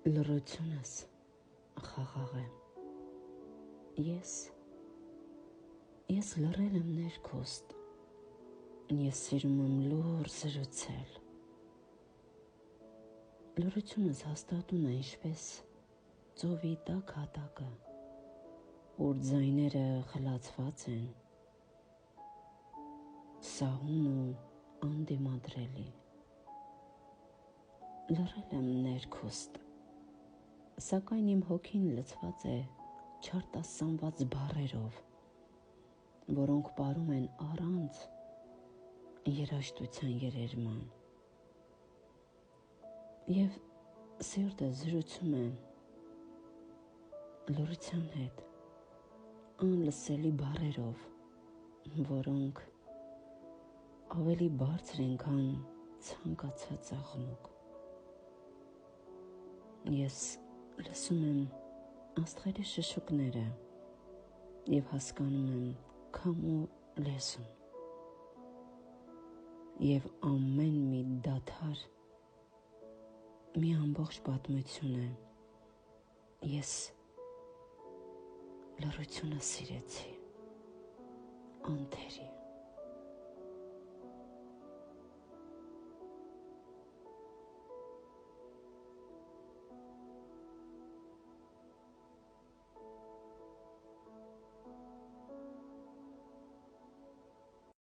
Լռությունս խաղաղ է։ Ես լռել եմ ներքուստ։ Ես սիրում եմ լուռ զրուցել։ Լռությունս հաստատուն է ինչպես ծովի տաք հատակը, ուր ձայները խլացված են, սահուն ու անդիմադրելի։ Լռել եմ ներքուստ, սակայն իմ հոգին լցված է չարտասանված բառերով, որոնք պարում են առանց երաժշտության երերման։ Եվ սիրտը զրուցում է լռության հետ, անլսելի բառերով, որոնք ավելի բարձր են, քան ցանկացած աղմուկ։ Ես լսում եմ աստղերի շշուկները և հասկանում եմ քամու լեզուն։ Եվ ամեն մի դադար մի ամբողջ պատմություն է։ Ես լռությունը սիրեցի, անթերի։